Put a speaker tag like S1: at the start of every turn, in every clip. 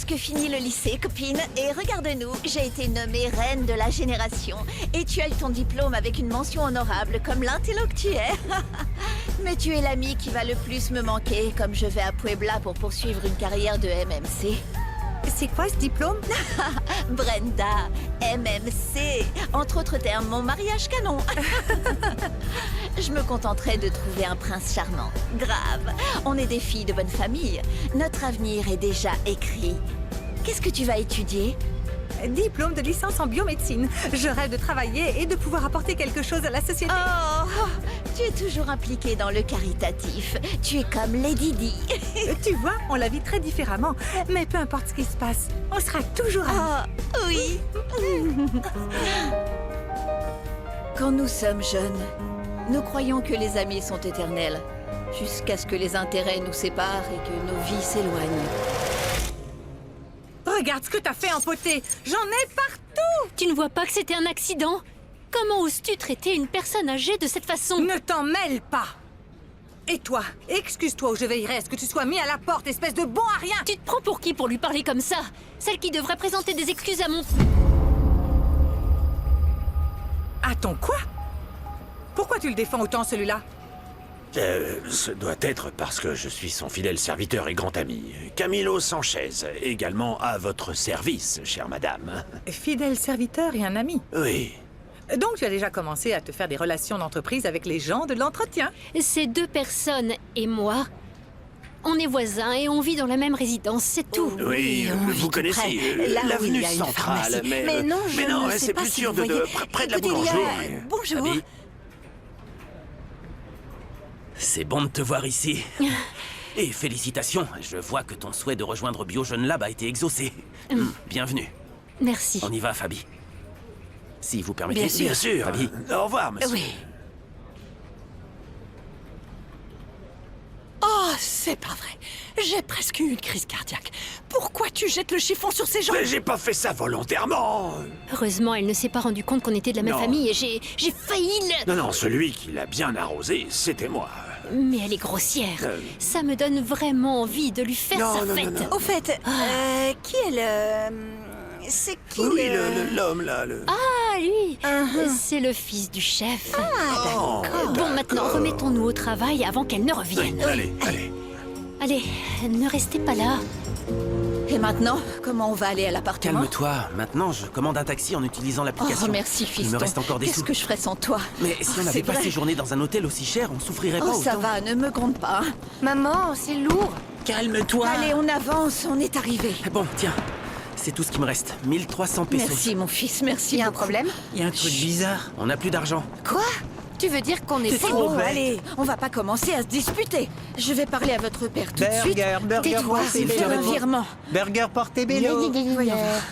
S1: presque fini le lycée, copine. Et regarde-nous, j'ai été nommée reine de la génération. Et tu as eu ton diplôme avec une mention honorable, comme l'intello que tu es. Mais tu es l'ami qui va le plus me manquer, comme je vais à Puebla pour poursuivre une carrière de MMC.
S2: C'est quoi ce diplôme?
S1: Brenda, MMC. Entre autres termes, mon mariage canon. Je me contenterai de trouver un prince charmant. Grave, on est des filles de bonne famille. Notre avenir est déjà écrit. Qu'est-ce que tu vas étudier?
S2: Diplôme de licence en biomédecine. Je rêve de travailler et de pouvoir apporter quelque chose à la société.
S1: Oh, tu es toujours impliquée dans le caritatif. Tu es comme Lady Di.
S2: Tu vois, on la vit très différemment. Mais peu importe ce qui se passe, on sera toujours amis.
S1: Oh, oui. Quand nous sommes jeunes, nous croyons que les amis sont éternels, jusqu'à ce que les intérêts nous séparent et que nos vies s'éloignent.
S2: Regarde ce que t'as fait empoter. J'en ai partout.
S3: Tu ne vois pas que c'était un accident? Comment oses-tu traiter une personne âgée de cette façon?
S2: Ne t'en mêle pas. Et toi, excuse-toi ou je veillerai à ce que tu sois mis à la porte, espèce de bon à rien.
S3: Tu te prends pour qui pour lui parler comme ça? Celle qui devrait présenter des excuses à mon...
S2: À ton quoi? Pourquoi tu le défends autant, celui-là?
S4: Ce doit être parce que je suis son fidèle serviteur et grand ami, Camilo Sanchez, également à votre service, chère madame.
S2: Fidèle serviteur et un ami.
S4: Oui.
S2: Donc tu as déjà commencé à te faire des relations d'entreprise avec les gens de l'entretien.
S3: Ces deux personnes et moi, on est voisins et on vit dans la même résidence, c'est tout.
S4: Oui,
S1: on vit
S4: vous
S1: tout
S4: connaissez
S1: près, là où
S4: l'avenue
S1: il y a une
S4: centrale,
S1: pharmacie.
S4: mais...
S1: Mais non, je ne sais
S4: c'est
S1: pas
S4: plus
S1: si
S4: sûr
S1: vous voyez.
S4: près de la
S1: Écoutez, il y a-
S4: boulangerie.
S1: Bonjour.
S5: Abby, c'est bon de te voir ici. Et félicitations, je vois que ton souhait de rejoindre BioJeune Lab a été exaucé. Bienvenue.
S3: Merci.
S5: On y va, Fabi. Si vous permettez.
S1: Bien sûr.
S4: Bien sûr.
S5: Fabi.
S4: Au revoir, monsieur.
S1: Oui.
S6: Oh, c'est pas vrai. J'ai presque eu une crise cardiaque. Pourquoi tu jettes le chiffon sur ces gens?
S4: Mais j'ai pas fait ça volontairement.
S3: Heureusement, elle ne s'est pas rendue compte qu'on était de la même
S4: Non.
S3: famille et j'ai failli le...
S4: Non, celui qui l'a bien arrosé, c'était moi.
S3: Mais elle est grossière. Ça me donne vraiment envie de lui faire
S4: Non,
S3: sa
S4: non, non,
S3: fête.
S4: non.
S1: Au fait, qui est le... C'est qui
S4: Oui,
S1: le...
S4: l'homme là, le...
S3: Ah, lui C'est le fils du chef.
S4: Oh,
S3: Bon, maintenant, remettons-nous au travail avant qu'elle ne revienne.
S4: Allez, allez.
S3: Allez, ne restez pas là.
S1: Et maintenant, comment on va aller à l'appartement?
S5: Calme-toi. Maintenant, je commande un taxi en utilisant l'application.
S1: Oh, merci, fiston.
S5: Il me reste encore des
S1: Qu'est-ce
S5: sous.
S1: que je ferais sans toi?
S5: Mais si
S1: Oh,
S5: on
S1: c'est
S5: avait pas
S1: vrai.
S5: séjourné dans un hôtel aussi cher, on souffrirait pas
S1: Oh, ça
S5: autant.
S1: va, ne me gronde pas.
S3: Maman, c'est lourd.
S5: Calme-toi.
S1: Allez, on avance, on est arrivé.
S5: Bon, tiens. C'est tout ce qui me reste. 1300 pesos.
S1: Merci, mon fils, merci.
S3: Il y a un
S1: beaucoup.
S3: problème?
S5: Il y a un truc bizarre. On n'a plus d'argent.
S1: Quoi?
S3: Tu veux dire qu'on est
S1: C'est
S3: faux?
S1: bon, allez, on va pas commencer à se disputer. Je vais parler à votre père tout de suite.
S7: Burger
S1: Tais-toi,
S7: Portobello.
S1: fais un virement.
S7: Burger Portobello.
S1: Voyons voir.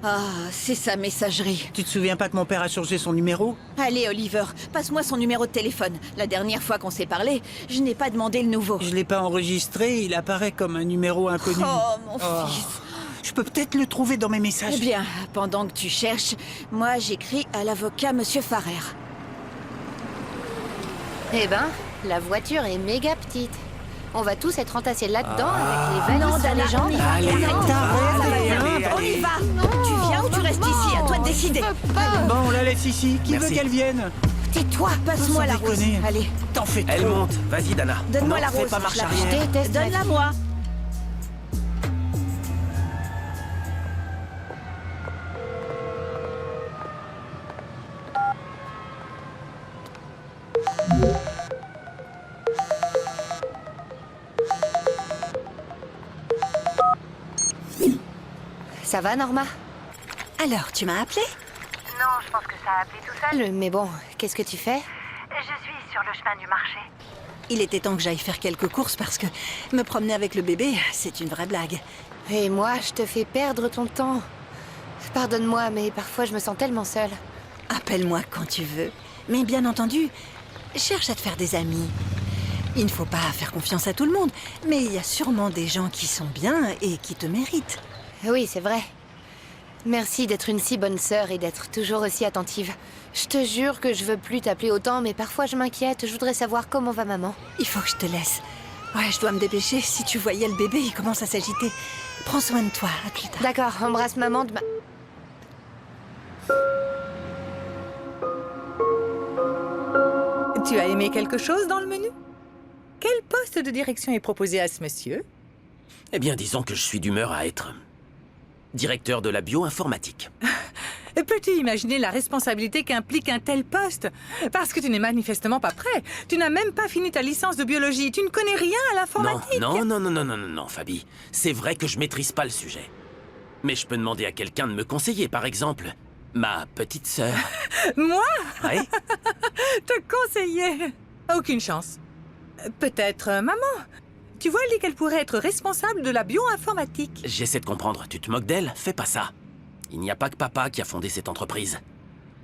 S1: Ah, c'est sa messagerie.
S7: Tu te souviens pas que mon père a changé son numéro?
S1: Allez, Oliver, passe-moi son numéro de téléphone. La dernière fois qu'on s'est parlé, je n'ai pas demandé le nouveau.
S7: Je l'ai pas enregistré, il apparaît comme un numéro inconnu.
S1: Oh, mon fils.
S7: Je peux peut-être le trouver dans mes messages.
S1: Eh bien, pendant que tu cherches, moi j'écris à l'avocat Monsieur Farrer.
S8: Eh ben, la voiture est méga petite. On va tous être entassés là-dedans avec les
S1: Non,
S8: valises sur
S1: Dana,
S8: les jambes.
S1: on y va.
S7: Allez,
S1: Non,
S7: allez, allez,
S1: on y
S7: allez.
S1: va. Tu viens ou tu restes ici? À toi de décider.
S7: Bon, on la laisse ici. Qui
S5: Merci.
S7: veut qu'elle vienne?
S1: Tais-toi, passe-moi
S7: Sans
S1: la rose.
S7: déconner.
S1: Allez,
S7: T'en fais
S5: Elle
S7: trop.
S5: monte. Vas-y, Dana.
S1: donne-moi
S5: Non,
S1: la
S5: fais
S1: rose.
S5: pas marche
S1: je la
S5: arrière.
S1: prends.
S8: déteste ma
S1: Donne-la
S8: vie.
S1: moi.
S8: Ça va, Norma?
S6: Alors, tu m'as appelé?
S9: Non, je pense que ça a appelé tout seul.
S8: Mais bon, qu'est-ce que tu fais?
S9: Je suis sur le chemin du marché.
S6: Il était temps que j'aille faire quelques courses parce que me promener avec le bébé, c'est une vraie blague.
S8: Et moi, je te fais perdre ton temps. Pardonne-moi, mais parfois je me sens tellement seule.
S6: Appelle-moi quand tu veux. Mais bien entendu, cherche à te faire des amis. Il ne faut pas faire confiance à tout le monde, mais il y a sûrement des gens qui sont bien et qui te méritent.
S8: Oui, c'est vrai. Merci d'être une si bonne sœur et d'être toujours aussi attentive. Je te jure que je veux plus t'appeler autant, mais parfois je m'inquiète. Je voudrais savoir comment va maman.
S6: Il faut que je te laisse. Ouais, je dois me dépêcher. Si tu voyais le bébé, il commence à s'agiter. Prends soin de toi, à plus tard.
S8: D'accord, embrasse maman de ma...
S2: Tu as aimé quelque chose dans le menu? Quel poste de direction est proposé à ce monsieur?
S5: Eh bien, disons que je suis d'humeur à être directeur de la bioinformatique.
S2: Peux-tu imaginer la responsabilité qu'implique un tel poste? Parce que tu n'es manifestement pas prêt. Tu n'as même pas fini ta licence de biologie. Tu ne connais rien à l'informatique.
S5: Non, Fabi. C'est vrai que je maîtrise pas le sujet. Mais je peux demander à quelqu'un de me conseiller, par exemple, ma petite sœur.
S2: Moi?
S5: Ouais.
S2: Te conseiller? Aucune chance. Peut-être maman. Tu vois, elle dit qu'elle pourrait être responsable de la bioinformatique.
S5: J'essaie de comprendre. Tu te moques d'elle? Fais pas ça. Il n'y a pas que papa qui a fondé cette entreprise.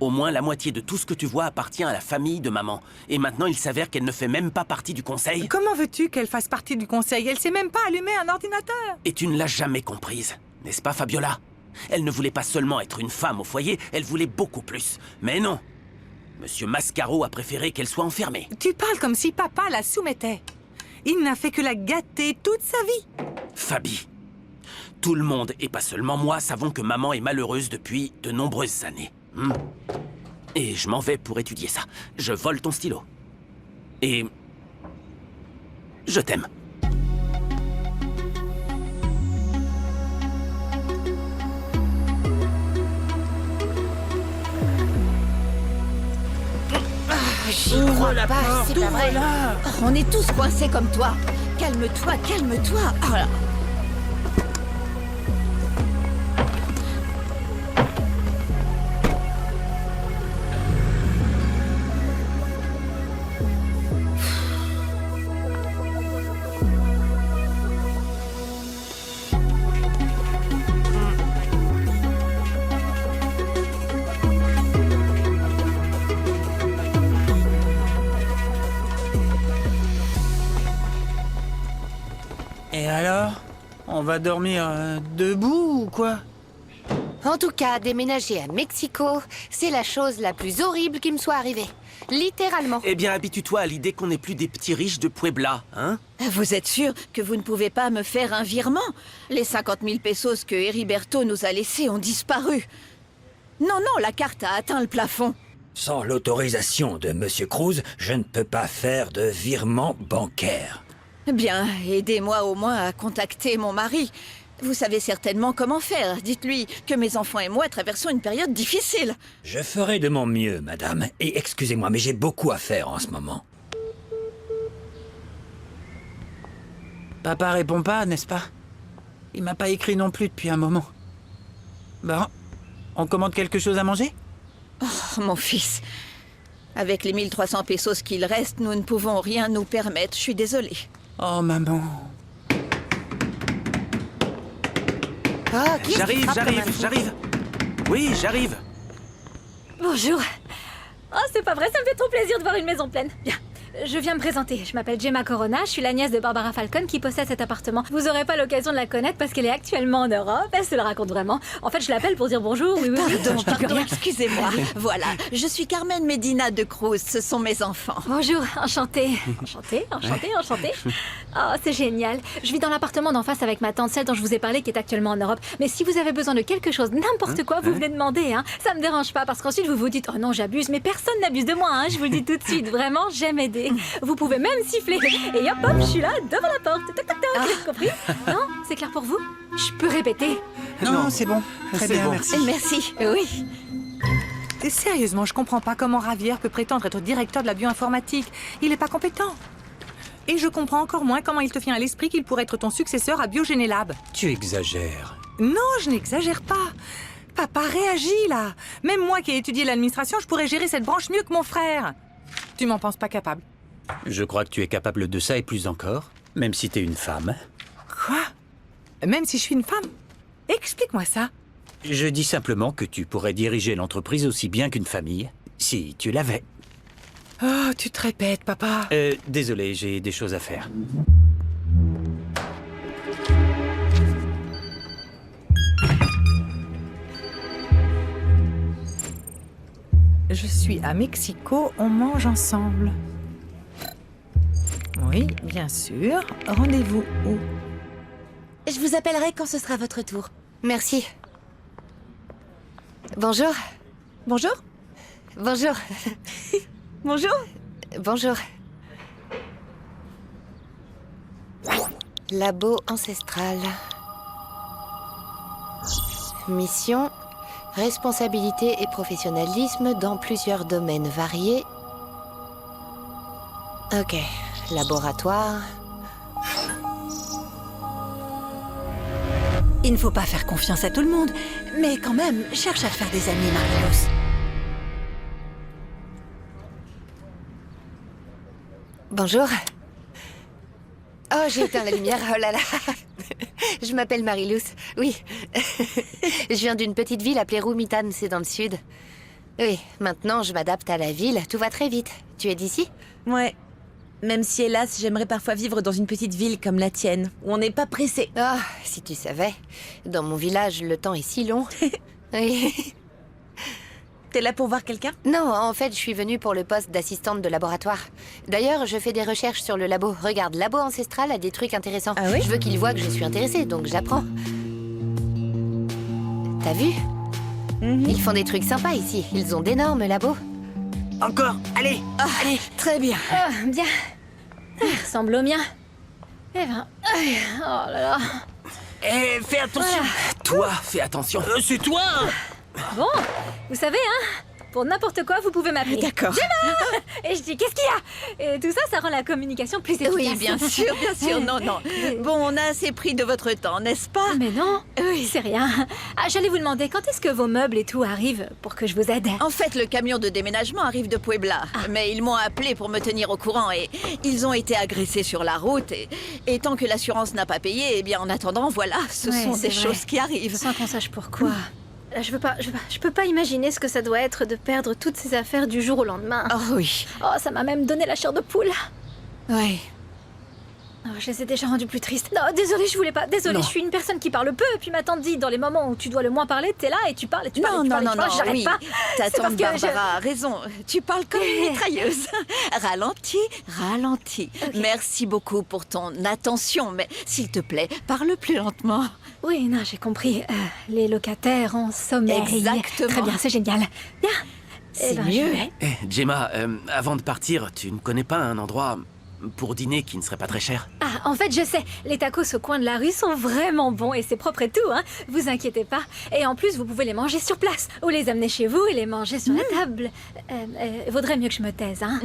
S5: Au moins la moitié de tout ce que tu vois appartient à la famille de maman. Et maintenant, il s'avère qu'elle ne fait même pas partie du conseil.
S2: Comment veux-tu qu'elle fasse partie du conseil? Elle sait même pas allumer un ordinateur.
S5: Et tu ne l'as jamais comprise, n'est-ce pas, Fabiola? Elle ne voulait pas seulement être une femme au foyer, elle voulait beaucoup plus. Mais non. Monsieur Mascaro a préféré qu'elle soit enfermée.
S2: Tu parles comme si papa la soumettait. Il n'a fait que la gâter toute sa vie.
S5: Fabi, tout le monde, et pas seulement moi, savons que maman est malheureuse depuis de nombreuses années. Et je m'en vais pour étudier ça. Je vole ton stylo. Et... je t'aime.
S8: J'y crois pas, c'est pas vrai.
S1: On est tous coincés comme toi. Calme-toi, calme-toi. Oh là.
S7: Et alors? On va dormir debout ou quoi?
S8: En tout cas, déménager à Mexico, c'est la chose la plus horrible qui me soit arrivée. Littéralement.
S5: Eh bien, habitue-toi à l'idée qu'on n'est plus des petits riches de Puebla, hein?
S1: Vous êtes sûr que vous ne pouvez pas me faire un virement? Les 50 000 pesos que Heriberto nous a laissés ont disparu. Non, la carte a atteint le plafond.
S10: Sans l'autorisation de Monsieur Cruz, je ne peux pas faire de virement bancaire.
S1: Bien, aidez-moi au moins à contacter mon mari. Vous savez certainement comment faire. Dites-lui que mes enfants et moi traversons une période difficile.
S10: Je ferai de mon mieux, madame. Et excusez-moi, mais j'ai beaucoup à faire en ce moment.
S7: Papa répond pas, n'est-ce pas? Il m'a pas écrit non plus depuis un moment. Bon, on commande quelque chose à manger?
S1: Oh, mon fils. Avec les 1300 pesos qu'il reste, nous ne pouvons rien nous permettre. Je suis désolée.
S7: Oh, maman.
S8: Oh, qui est-ce qui frappe comme un fou?
S5: J'arrive. Oui, j'arrive.
S11: Bonjour. Oh, c'est pas vrai, ça me fait trop plaisir de voir une maison pleine. Bien. Je viens me présenter. Je m'appelle Gemma Corona, je suis la nièce de Barbara Falcon qui possède cet appartement. Vous aurez pas l'occasion de la connaître parce qu'elle est actuellement en Europe. Elle se le raconte vraiment. En fait, je l'appelle pour dire bonjour. Oui,
S1: Pardon, excusez-moi. Voilà, je suis Carmen Medina de Cruz. Ce sont mes enfants.
S11: Bonjour, enchantée. Enchantée. Oh, c'est génial. Je vis dans l'appartement d'en face avec ma tante, celle dont je vous ai parlé, qui est actuellement en Europe. Mais si vous avez besoin de quelque chose, n'importe quoi, vous venez demander, hein. Ça me dérange pas parce qu'ensuite vous vous dites, oh non, j'abuse. Mais personne n'abuse de moi, hein. Je vous le dis tout de suite. Vraiment, j'aime aider. Vous pouvez même siffler. Et hop, je suis là, devant la porte. Toc, toc, toc. Compris? Non? C'est clair pour vous? Je peux répéter?
S7: Non, c'est bon. Très bien,
S5: bon.
S7: merci.
S1: Merci, oui.
S2: Et sérieusement, je comprends pas comment Javier peut prétendre être directeur de la bioinformatique. Il est pas compétent. Et je comprends encore moins comment il te vient à l'esprit qu'il pourrait être ton successeur à Biogénélab.
S10: Tu exagères.
S2: Non, je n'exagère pas. Papa réagit là. Même moi qui ai étudié l'administration, je pourrais gérer cette branche mieux que mon frère. Tu m'en penses pas capable?
S10: Je crois que tu es capable de ça et plus encore, même si t'es une femme.
S2: Quoi? Même si je suis une femme? Explique-moi ça.
S10: Je dis simplement que tu pourrais diriger l'entreprise aussi bien qu'une famille, si tu l'avais.
S2: Oh, tu te répètes, papa.
S10: Désolé, j'ai des choses à faire.
S2: Je suis à Mexico, on mange ensemble. Oui, bien sûr. Rendez-vous où?
S1: Je
S12: Je vous appellerai quand ce sera votre tour.
S8: Merci. Bonjour.
S12: Bonjour.
S8: Bonjour.
S12: Bonjour.
S8: Bonjour. Labo ancestral. Mission, responsabilité et professionnalisme dans plusieurs domaines variés. Ok, laboratoire.
S6: Il ne faut pas faire confiance à tout le monde, mais quand même, cherche à te faire des amis, Marilous.
S8: Bonjour. Oh, j'ai éteint la lumière, oh là là. Je m'appelle Marilous, oui. Je viens d'une petite ville appelée Rumitan, c'est dans le sud. Oui, maintenant je m'adapte à la ville, tout va très vite. Tu es d'ici?
S12: Ouais. Même si, hélas, j'aimerais parfois vivre dans une petite ville comme la tienne, où on n'est pas pressé.
S8: Ah, si tu savais. Dans mon village, le temps est si long. Oui.
S12: T'es là pour voir quelqu'un?
S8: Non, en fait, je suis venue pour le poste d'assistante de laboratoire. D'ailleurs, je fais des recherches sur le labo. Regarde, Labo Ancestral a des trucs intéressants.
S12: Ah oui?
S8: Je veux qu'il voit que je suis intéressée, donc j'apprends. T'as vu? Ils font des trucs sympas ici. Ils ont d'énormes labos.
S7: Encore. Allez. Allez.
S12: Très bien.
S11: Ah, bien. Il ressemble au mien. Eh ben... Oh là là.
S7: Eh, fais attention.
S5: Toi, fais attention.
S7: C'est toi.
S11: Bon, vous savez, hein, pour n'importe quoi, vous pouvez m'appeler.
S12: D'accord.
S11: Gemma. Et je dis, qu'est-ce qu'il y a? Et tout ça, ça rend la communication plus efficace.
S1: Oui, bien sûr, non, non. Bon, on a assez pris de votre temps, n'est-ce pas?
S11: Mais non,
S1: Oui.
S11: c'est rien. Ah, j'allais vous demander, quand est-ce que vos meubles et tout arrivent pour que je vous aide?
S1: En fait, le camion de déménagement arrive de Puebla. Mais ils m'ont appelé pour me tenir au courant et ils ont été agressés sur la route. Et tant que l'assurance n'a pas payé, eh bien, en attendant, voilà, ce
S11: Ouais,
S1: sont
S11: c'est
S1: des
S11: vrai.
S1: choses qui arrivent.
S11: Sans qu'on sache pourquoi. Je peux pas imaginer ce que ça doit être de perdre toutes ces affaires du jour au lendemain.
S1: Oh oui.
S11: Oh, ça m'a même donné la chair de poule.
S1: Oui.
S11: Oh, je les ai déjà rendus plus tristes. Non, désolée, je voulais pas. Désolée,
S5: Non.
S11: je suis une personne qui parle peu. Et puis ma tante dit, dans les moments où tu dois le moins parler, t'es là et tu parles et tu parles
S1: Non,
S11: et tu
S1: non,
S11: parles et
S1: non,
S11: tu parles,
S1: non,
S11: j'arrête
S1: oui.
S11: pas.
S1: Ta
S11: C'est parce
S1: tante
S11: que
S1: Barbara a raison. Tu parles comme une mitrailleuse. Ralentis, ralentis. Merci beaucoup pour ton attention, mais s'il te plaît, parle plus lentement.
S11: Oui, non, j'ai compris. Les locataires en sommeil.
S1: Exactement.
S11: Très bien, c'est génial. Bien.
S1: C'est
S11: je
S1: mieux.
S11: vais.
S5: Eh, Gemma, avant de partir, tu ne connais pas un endroit pour dîner qui ne serait pas très cher?
S11: Ah, en fait, je sais. Les tacos au coin de la rue sont vraiment bons et c'est propre et tout, hein. Vous inquiétez pas. Et en plus, vous pouvez les manger sur place ou les amener chez vous et les manger sur la table. Vaudrait mieux que je me taise, hein.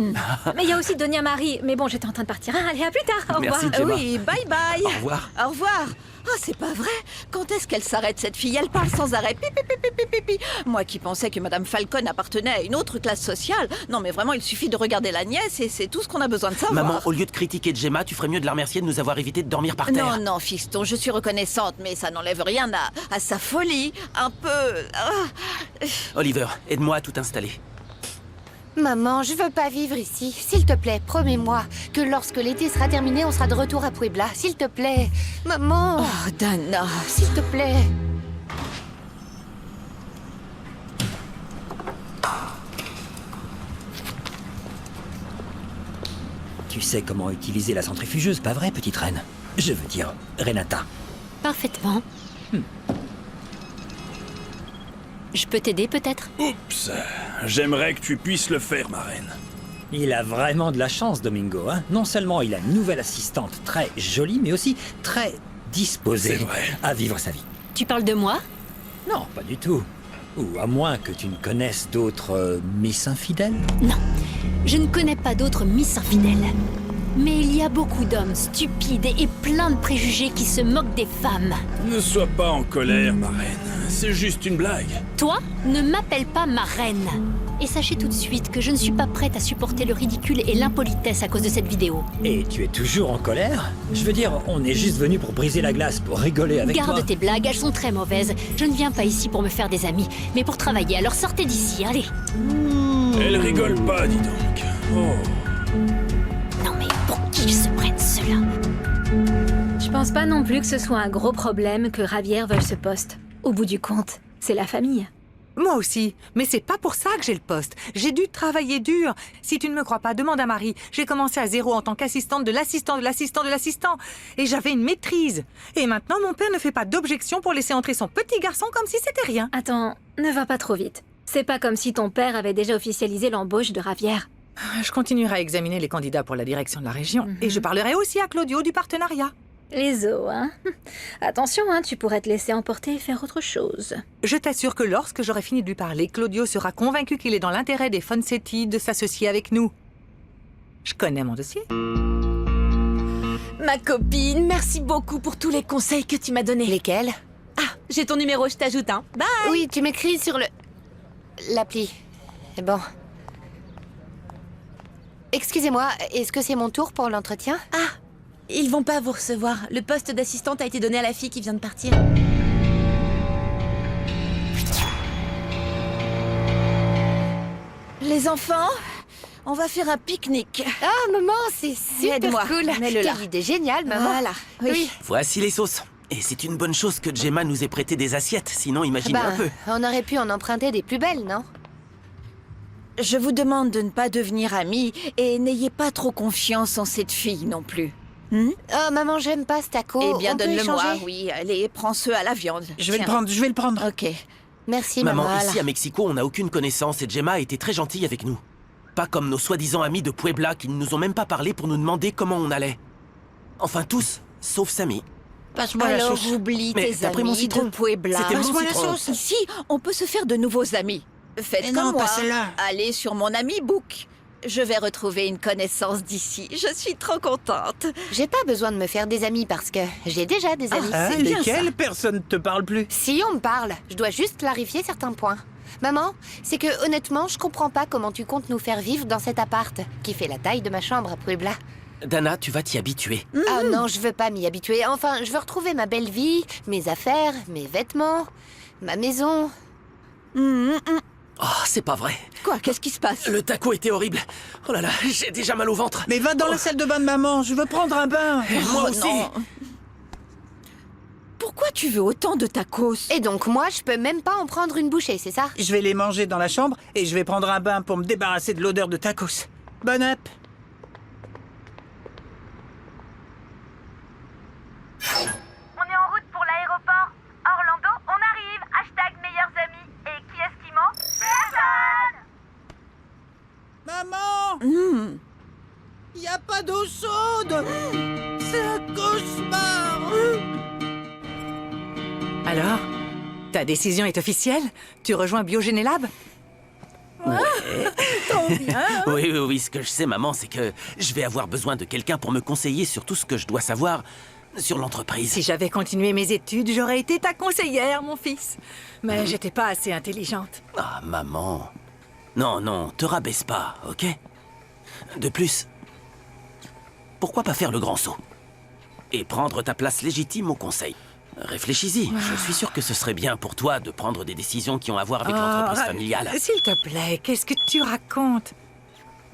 S11: Mais il y a aussi Donia Marie. Mais bon, j'étais en train de partir. Hein. Allez, à plus tard. Au
S5: Merci,
S11: revoir.
S5: Gemma.
S1: Oui, bye bye.
S5: Au revoir.
S1: Au revoir. Oh, c'est pas vrai. Quand est-ce qu'elle s'arrête, cette fille? Elle parle sans arrêt. Pi, pi, pi, pi, pi, pi, pi. Moi qui pensais que Madame Falcon appartenait à une autre classe sociale. Non, mais vraiment, il suffit de regarder la nièce et c'est tout ce qu'on a besoin de savoir.
S5: Maman, au lieu de critiquer Gemma, tu ferais mieux de la remercier de nous avoir évité de dormir par terre.
S1: Non, non, fiston, je suis reconnaissante, mais ça n'enlève rien à sa folie. Un peu...
S5: Oliver, aide-moi à tout installer.
S8: Maman, je veux pas vivre ici. S'il te plaît, promets-moi que lorsque l'été sera terminé, on sera de retour à Puebla. S'il te plaît. Maman.
S1: Oh, Dana.
S8: S'il te plaît.
S10: Tu sais comment utiliser la centrifugeuse, pas vrai, petite reine? Je veux dire, Renata.
S3: Parfaitement. Je peux t'aider peut-être?
S13: Oups, j'aimerais que tu puisses le faire, ma reine.
S10: Il a vraiment de la chance, Domingo, hein. Non seulement il a une nouvelle assistante très jolie, mais aussi très disposée
S13: C'est vrai.
S10: à vivre sa vie.
S3: Tu parles de moi?
S10: Non, pas du tout. Ou à moins que tu ne connaisses d'autres Miss infidèles.
S3: Non, je ne connais pas d'autres Miss infidèles. Mais il y a beaucoup d'hommes stupides et plein de préjugés qui se moquent des femmes.
S13: Ne sois pas en colère, ma reine. C'est juste une blague.
S3: Toi, ne m'appelle pas ma reine. Et sachez tout de suite que je ne suis pas prête à supporter le ridicule et l'impolitesse à cause de cette vidéo.
S10: Et tu es toujours en colère? Je veux dire, on est juste venu pour briser la glace, pour rigoler avec toi.
S3: Garde tes blagues, elles sont très mauvaises. Je ne viens pas ici pour me faire des amis, mais pour travailler, alors sortez d'ici, allez.
S13: Elle rigole pas, dis donc. Oh.
S3: Non mais pour qui ils se prennent cela?
S11: Je pense pas non plus que ce soit un gros problème que Ravière veuille ce poste. Au bout du compte, c'est la famille.
S2: Moi aussi, mais c'est pas pour ça que j'ai le poste. J'ai dû travailler dur. Si tu ne me crois pas, demande à Marie. J'ai commencé à zéro en tant qu'assistante de l'assistant de l'assistant de l'assistant. Et j'avais une maîtrise. Et maintenant, mon père ne fait pas d'objection pour laisser entrer son petit garçon comme si c'était rien.
S11: Attends, ne va pas trop vite. C'est pas comme si ton père avait déjà officialisé l'embauche de Ravière.
S2: Je continuerai à examiner les candidats pour la direction de la région. Et je parlerai aussi à Claudio du partenariat.
S11: Les os, hein. Attention, hein, tu pourrais te laisser emporter et faire autre chose.
S2: Je t'assure que lorsque j'aurai fini de lui parler, Claudio sera convaincu qu'il est dans l'intérêt des Fonsetti de s'associer avec nous. Je connais mon dossier.
S12: Ma copine, merci beaucoup pour tous les conseils que tu m'as donnés.
S8: Lesquels?
S12: Ah, j'ai ton numéro, je t'ajoute, hein. Bye.
S8: Oui, tu m'écris sur l'appli. Bon. Excusez-moi, est-ce que c'est mon tour pour l'entretien?
S12: Ah, ils vont pas vous recevoir. Le poste d'assistante a été donné à la fille qui vient de partir. Les enfants, on va faire un pique-nique.
S8: Ah, maman, c'est super
S12: Aide-moi,
S8: cool.
S12: mets-le là.
S8: Quelle idée géniale, maman.
S12: Voilà, oui.
S5: Voici les sauces. Et c'est une bonne chose que Gemma nous ait prêté des assiettes, sinon imaginez un peu.
S8: On aurait pu en emprunter des plus belles, non?
S1: Je vous demande de ne pas devenir amis et n'ayez pas trop confiance en cette fille non plus.
S8: Oh, maman, j'aime pas ce taco.
S1: Eh bien,
S8: On peut
S1: donne-le-moi,
S8: échanger?
S1: oui. Allez, prends ceux à la viande.
S7: Je vais le
S1: Tiens.
S7: prendre, je vais le prendre.
S1: Ok.
S8: Merci,
S5: Maman,
S8: maman.
S5: ici à Mexico, on n'a aucune connaissance et Gemma a été très gentille avec nous. Pas comme nos soi-disant amis de Puebla qui ne nous ont même pas parlé pour nous demander comment on allait. Enfin tous, sauf Samy.
S7: Passe-moi la
S1: Alors,
S7: sauce.
S1: oublie
S5: Mais
S1: tes
S5: t'as pris mon
S1: amis
S5: citron.
S1: de Puebla.
S5: C'était mon
S7: Passe-moi la
S5: citron.
S7: sauce.
S1: Ici, on peut se faire de nouveaux amis. Faites
S7: Mais
S1: comme
S7: non,
S1: moi.
S7: pas celle-là.
S1: Allez sur mon ami Book. Je vais retrouver une connaissance d'ici. Je suis trop contente.
S8: J'ai pas besoin de me faire des amis parce que j'ai déjà des amis.
S7: Ah,
S1: c'est bien
S7: lesquels?
S1: ça.
S7: Personne ne te parle plus.
S8: Si on me parle, je dois juste clarifier certains points. Maman, c'est que honnêtement, je comprends pas comment tu comptes nous faire vivre dans cet appart qui fait la taille de ma chambre à Puebla.
S5: Dana, tu vas t'y habituer.
S8: Ah non, je veux pas m'y habituer. Enfin, je veux retrouver ma belle vie, mes affaires, mes vêtements, ma maison.
S5: Oh, c'est pas vrai.
S1: Quoi? Qu'est-ce qui se passe?
S5: Le taco était horrible. Oh là là, j'ai déjà mal au ventre.
S7: Mais va dans la salle de bain de maman, je veux prendre un bain.
S5: Moi
S1: Oh,
S5: aussi.
S1: non. Pourquoi tu veux autant de tacos?
S8: Et donc moi, je peux même pas en prendre une bouchée, c'est ça?
S7: Je vais les manger dans la chambre et je vais prendre un bain pour me débarrasser de l'odeur de tacos. Bonne app.
S9: On est en route pour l'aéroport. Orlando, on arrive. Hashtag meilleurs amis. Et qui est-ce qui ment? Personne.
S7: Maman, y a pas d'eau chaude. C'est un cauchemar.
S2: Alors, ta décision est officielle? Tu rejoins Biogénélab?
S5: Oui, ce que je sais, maman, c'est que je vais avoir besoin de quelqu'un pour me conseiller sur tout ce que je dois savoir sur l'entreprise.
S2: Si j'avais continué mes études, j'aurais été ta conseillère, mon fils. Mais j'étais pas assez intelligente.
S5: Ah, maman. Non, te rabaisse pas, ok? De plus, pourquoi pas faire le grand saut? Et prendre ta place légitime au conseil. Réfléchis-y, je suis sûr que ce serait bien pour toi de prendre des décisions qui ont à voir avec l'entreprise familiale.
S2: S'il te plaît, qu'est-ce que tu racontes?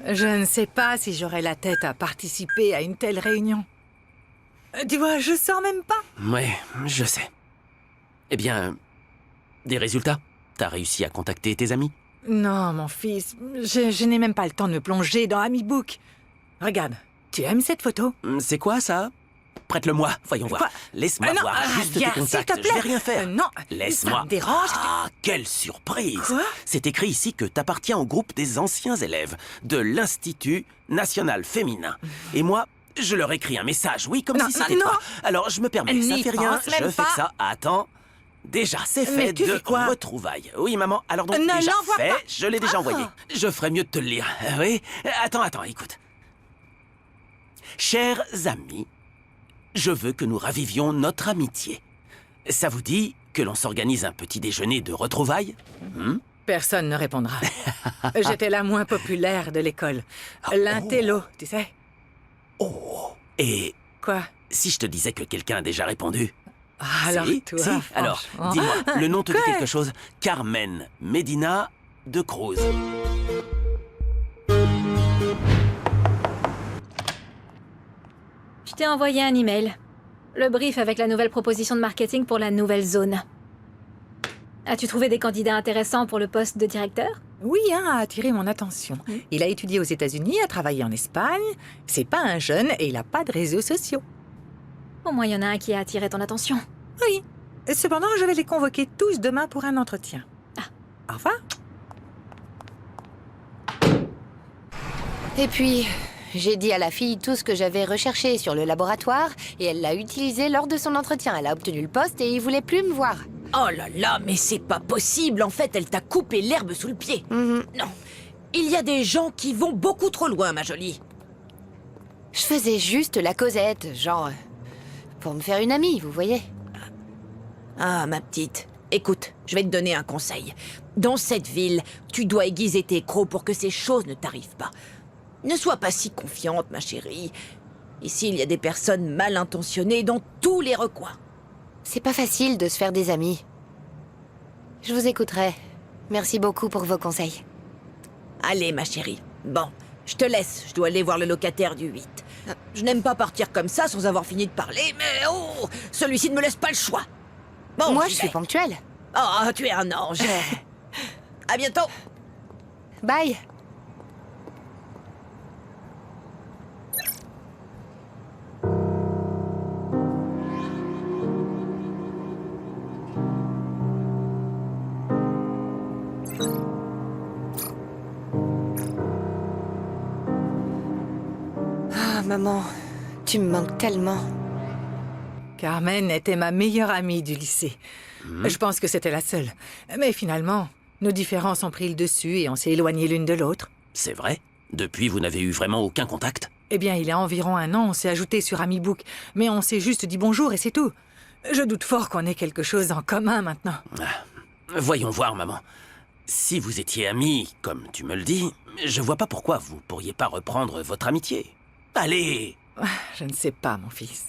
S2: Je ne sais pas si j'aurais la tête à participer à une telle réunion. Tu vois, je sors même pas.
S5: Ouais, je sais. Eh bien, des résultats? T'as réussi à contacter tes amis?
S2: Non, mon fils, je n'ai même pas le temps de me plonger dans AmiBook. Regarde, tu aimes cette photo?
S5: C'est quoi ça? Prête-le-moi, voyons voir.
S2: Quoi?
S5: Laisse-moi
S2: Non,
S5: voir juste
S2: viens,
S5: tes
S2: s'il
S5: contacts,
S2: te plaît.
S5: je vais rien faire.
S2: Non,
S5: Laisse-moi.
S2: ça me dérange.
S5: Ah, quelle surprise!
S2: Quoi?
S5: C'est écrit ici que t'appartiens au groupe des anciens élèves de l'Institut National Féminin. Et moi, je leur écris un message, oui, comme
S2: Non,
S5: si c'était
S2: non.
S5: toi. Alors, je me permets, ça
S2: N'y
S5: fait rien,
S2: pense
S5: je
S2: même
S5: fais
S2: pas.
S5: ça. Attends. Déjà, c'est
S2: Mais
S5: fait
S2: tu
S5: de
S2: fais quoi?
S5: retrouvailles. Oui, maman, alors donc,
S2: Ne
S5: déjà
S2: l'envoie
S5: fait,
S2: pas.
S5: je l'ai déjà envoyé. Je ferais mieux de te le lire. Oui? Attends, écoute. Chers amis, je veux que nous ravivions notre amitié. Ça vous dit que l'on s'organise un petit déjeuner de retrouvailles?
S2: Personne ne répondra. J'étais la moins populaire de l'école. L'intello, tu sais.
S5: Oh. Et
S2: Quoi?
S5: si je te disais que quelqu'un a déjà répondu?
S2: Alors
S5: Si,
S2: toi,
S5: si. Alors,
S2: franchement.
S5: dis-moi, le nom te dit
S2: Quoi?
S5: quelque chose? Carmen Medina de Cruz.
S11: Je t'ai envoyé un email. Le brief avec la nouvelle proposition de marketing pour la nouvelle zone. As-tu trouvé des candidats intéressants pour le poste de directeur?
S2: Oui, a attiré mon attention. Il a étudié aux États-Unis, a travaillé en Espagne. C'est pas un jeune et il a pas de réseaux sociaux.
S11: Au moins, il y en a un qui a attiré ton attention.
S2: Oui. Cependant, je vais les convoquer tous demain pour un entretien. Au revoir.
S8: Et puis, j'ai dit à la fille tout ce que j'avais recherché sur le laboratoire et elle l'a utilisé lors de son entretien. Elle a obtenu le poste et il voulait plus me voir.
S12: Oh là là, mais c'est pas possible. En fait, elle t'a coupé l'herbe sous le pied. Non. Il y a des gens qui vont beaucoup trop loin, ma jolie.
S8: Je faisais juste la causette, genre... pour me faire une amie, vous voyez.
S12: Ah, ma petite. Écoute, je vais te donner un conseil. Dans cette ville, tu dois aiguiser tes crocs pour que ces choses ne t'arrivent pas. Ne sois pas si confiante, ma chérie. Ici, il y a des personnes mal intentionnées dans tous les recoins.
S8: C'est pas facile de se faire des amis. Je vous écouterai. Merci beaucoup pour vos conseils.
S12: Allez, ma chérie. Bon, je te laisse. Je dois aller voir le locataire du 8. Je n'aime pas partir comme ça sans avoir fini de parler, mais oh, celui-ci ne me laisse pas le choix. Bon,
S8: Moi,
S12: j'y
S8: je suis
S12: vais.
S8: ponctuelle.
S12: Oh, tu es un ange. À bientôt.
S8: Bye. Ah, maman, tu me manques tellement.
S2: Carmen était ma meilleure amie du lycée. Je pense que c'était la seule. Mais finalement, nos différences ont pris le dessus et on s'est éloignés l'une de l'autre.
S5: C'est vrai? Depuis, vous n'avez eu vraiment aucun contact?
S2: Eh bien, il y a environ un an, on s'est ajouté sur Amibook. Mais on s'est juste dit bonjour et c'est tout. Je doute fort qu'on ait quelque chose en commun maintenant.
S5: Voyons voir, maman. Si vous étiez amis, comme tu me le dis, je vois pas pourquoi vous pourriez pas reprendre votre amitié. Allez!
S2: Je ne sais pas, mon fils.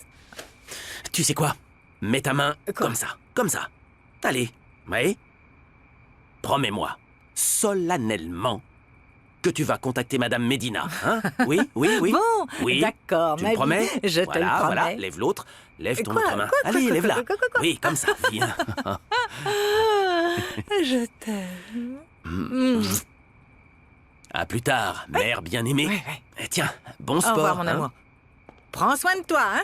S5: Tu sais quoi? Mets ta main comme ça, comme ça. Allez, oui? Promets-moi, solennellement, que tu vas contacter Madame Médina, hein? Oui, oui, oui.
S2: Bon,
S5: oui.
S2: d'accord,
S5: Tu
S2: ma
S5: me promets?
S2: vie, je te le promets.
S5: Voilà, lève l'autre, lève ton
S2: Quoi,
S5: autre main.
S2: quoi,
S5: Allez,
S2: quoi,
S5: lève-la.
S2: quoi.
S5: Oui, comme ça, viens.
S2: Je t'aime.
S5: À plus tard, mère bien-aimée. Eh, tiens, bon sport.
S2: Au revoir, mon
S5: hein.
S2: amour. Prends soin de toi, hein?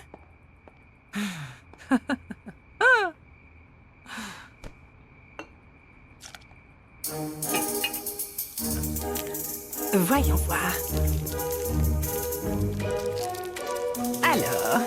S2: Voyons voir. Alors,